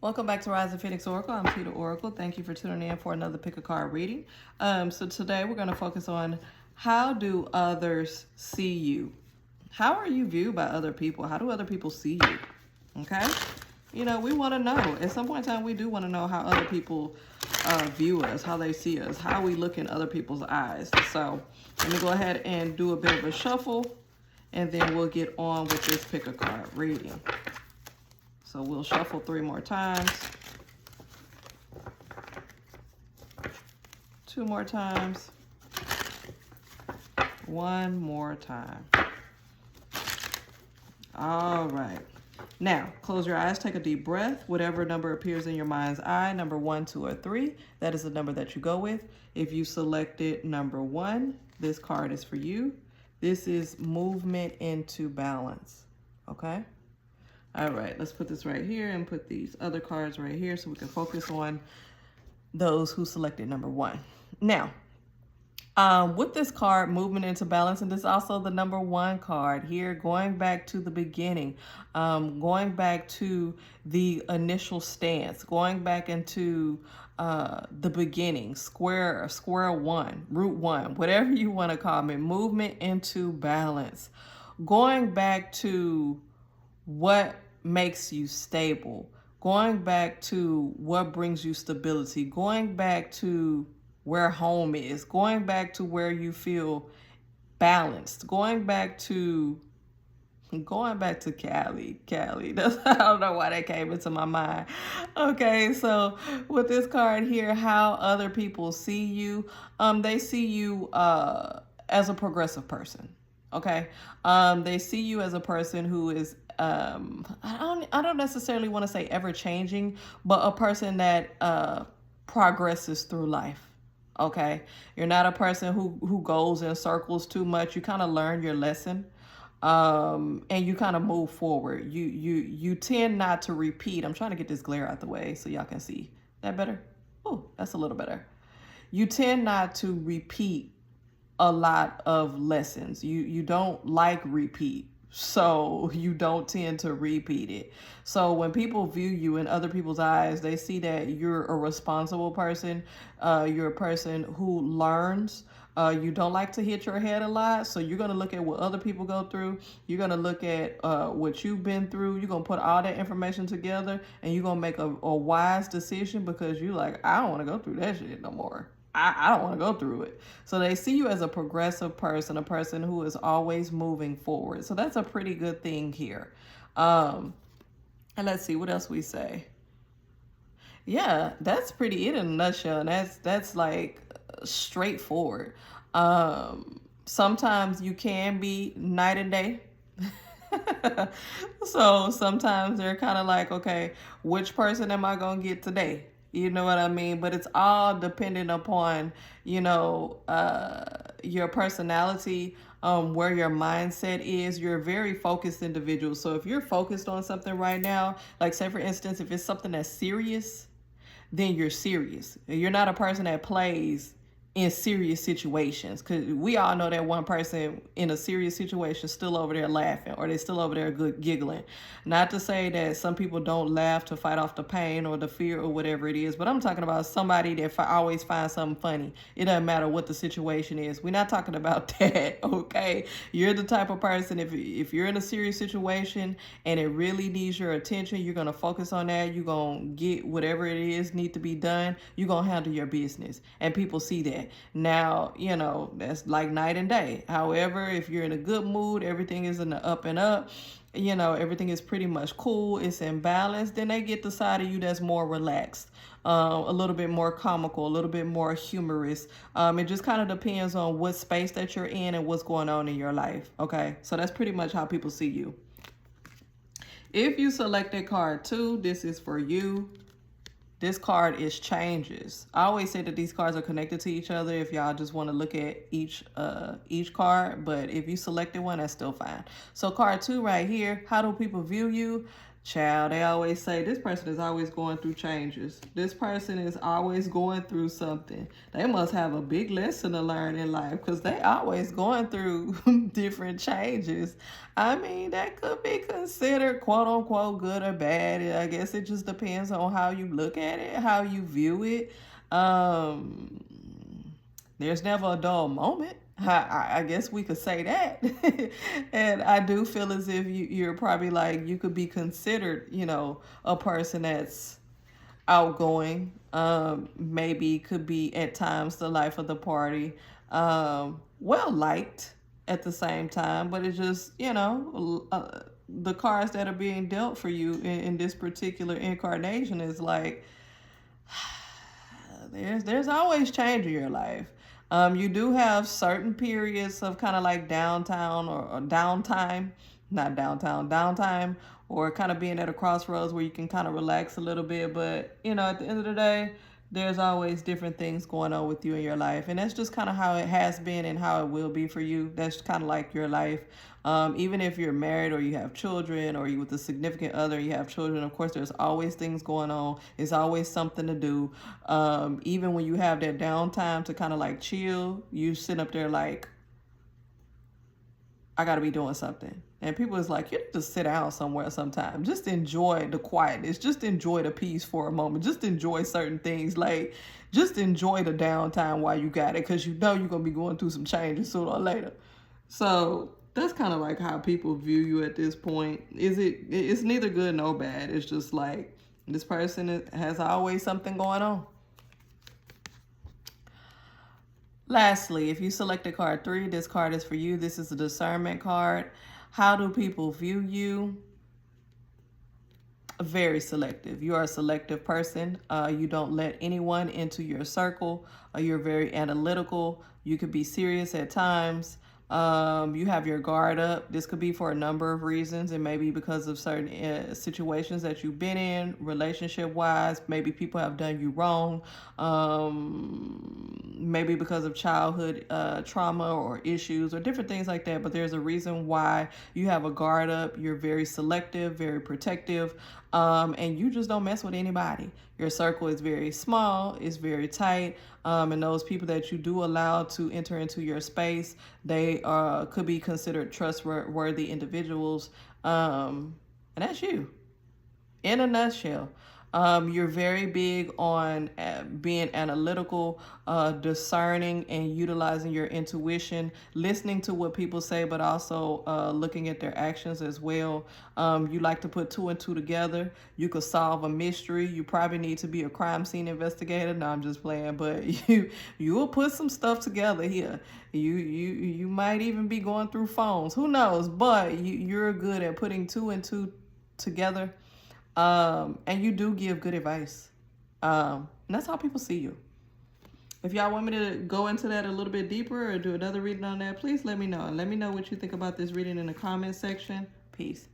Welcome back to Rise of Phoenix Oracle. I'm Peter Oracle. Thank you for tuning in for another pick a card reading. So today we're going to focus on how do others see you? How are you viewed by other people? How do other people see you? Okay? You know, we want to know. At some point in time, we do want to know how other people view us, how they see us, how we look in other people's eyes. So let me go ahead and do a bit of a shuffle, and then we'll get on with this pick a card reading. So we'll shuffle 3 more times, 2 more times, 1 more time. All right. Now, close your eyes, take a deep breath. Whatever number appears in your mind's eye, number 1, 2, or 3, that is the number that you go with. If you selected number 1, this card is for you. This is movement into balance, okay? All right, let's put this right here and put these other cards right here so we can focus on those who selected number 1. Now, with this card, movement into balance, and this is also the number 1 card here, going back to the beginning, going back to the initial stance, going back into the beginning, square one, root 1, whatever you want to call it, movement into balance, going back to what makes you stable, going back to what brings you stability, going back to where home is, going back to where you feel balanced, going back to 𝐃𝐨𝐧𝐚𝐭𝐞. I don't know why that came into my mind. Okay, so with this card here, how other people see you, they see you as a progressive person. Okay, they see you as a person who is I don't necessarily want to say ever changing, but a person that progresses through life. Okay, you're not a person who goes in circles too much. You kind of learn your lesson, and you kind of move forward. You tend not to repeat. I'm trying to get this glare out the way so y'all can see. That better? Oh, that's a little better. You tend not to repeat a lot of lessons. You don't like repeat, so you don't tend to repeat it. So when people view you in other people's eyes, they see that you're a responsible person. You're a person who learns. You don't like to hit your head a lot, so you're going to look at what other people go through. You're going to look at what you've been through. You're going to put all that information together, and you're going to make a wise decision because you're like, I don't want to go through that shit no more. I don't want to go through it. So they see you as a progressive person, a person who is always moving forward. So that's a pretty good thing here. And let's see what else we say. Yeah, that's pretty it in a nutshell. And that's like straightforward. Sometimes you can be night and day. So sometimes they're kind of like, okay, which person am I going to get today? You know what I mean? But it's all dependent upon, you know, your personality, where your mindset is. You're a very focused individual. So if you're focused on something right now, like say for instance, if it's something that's serious, then you're serious. You're not a person that plays in serious situations, because we all know that one person in a serious situation still over there laughing, or they still over there giggling. Not to say that some people don't laugh to fight off the pain or the fear or whatever it is, but I'm talking about somebody that always finds something funny. It doesn't matter what the situation is. We're not talking about that, okay? You're the type of person, if you're in a serious situation and it really needs your attention, you're going to focus on that. You're going to get whatever it is need to be done. You're going to handle your business, and people see that. Now, you know, that's like night and day. However, if you're in a good mood, everything is in the up and up, you know, everything is pretty much cool, it's in balance, then they get the side of you that's more relaxed, a little bit more comical, a little bit more humorous. It just kind of depends on what space that you're in and what's going on in your life. Okay, so that's pretty much how people see you. If you selected card 2, this is for you. This card is changes. I always say that these cards are connected to each other if y'all just want to look at each card, but if you selected one, that's still fine. So card 2 right here, how do people view you? Child, they always say this person is always going through changes. This person is always going through something. They must have a big lesson to learn in life because they always going through different changes. I mean, that could be considered quote unquote good or bad. I guess it just depends on how you look at it, how you view it. Um, there's never a dull moment. I guess we could say that. And I do feel as if you're probably like, you could be considered, you know, a person that's outgoing. Maybe could be at times the life of the party. Well liked at the same time, but it's just, you know, the cards that are being dealt for you in this particular incarnation is like, there's always change in your life. You do have certain periods of kind of like downtown or downtime, not downtown, downtime, or kind of being at a crossroads where you can kind of relax a little bit. But, you know, at the end of the day, there's always different things going on with you in your life. And that's just kind of how it has been and how it will be for you. That's kind of like your life. Even if you're married or you have children or you with a significant other, you have children, of course, there's always things going on. There's always something to do. Even when you have that downtime to kind of like chill, you sit up there like, I got to be doing something. And people is like, you just sit down somewhere sometime. Just enjoy the quietness. Just enjoy the peace for a moment. Just enjoy certain things. Like, just enjoy the downtime while you got it, because you know you're going to be going through some changes sooner or later. So that's kind of like how people view you at this point. It's neither good nor bad. It's just like, this person has always something going on. Lastly, if you selected card 3, this card is for you. This is a discernment card. How do people view you? Very selective. You are a selective person. You don't let anyone into your circle. You're very analytical. You could be serious at times. You have your guard up. This could be for a number of reasons. It may be because of certain situations that you've been in, relationship-wise. Maybe people have done you wrong. Maybe because of childhood trauma or issues or different things like that. But there's a reason why you have a guard up. You're very selective, very protective, and you just don't mess with anybody. Your circle is very small, it's very tight, and those people that you do allow to enter into your space, they could be considered trustworthy individuals, and that's you in a nutshell. You're very big on being analytical, discerning, and utilizing your intuition, listening to what people say, but also looking at their actions as well. You like to put 2 and 2 together. You could solve a mystery. You probably need to be a crime scene investigator. No, I'm just playing, but you will put some stuff together here. You might even be going through phones. Who knows? But you're good at putting 2 and 2 together. And you do give good advice. And that's how people see you. If y'all want me to go into that a little bit deeper or do another reading on that, please let me know. And let me know what you think about this reading in the comment section. Peace.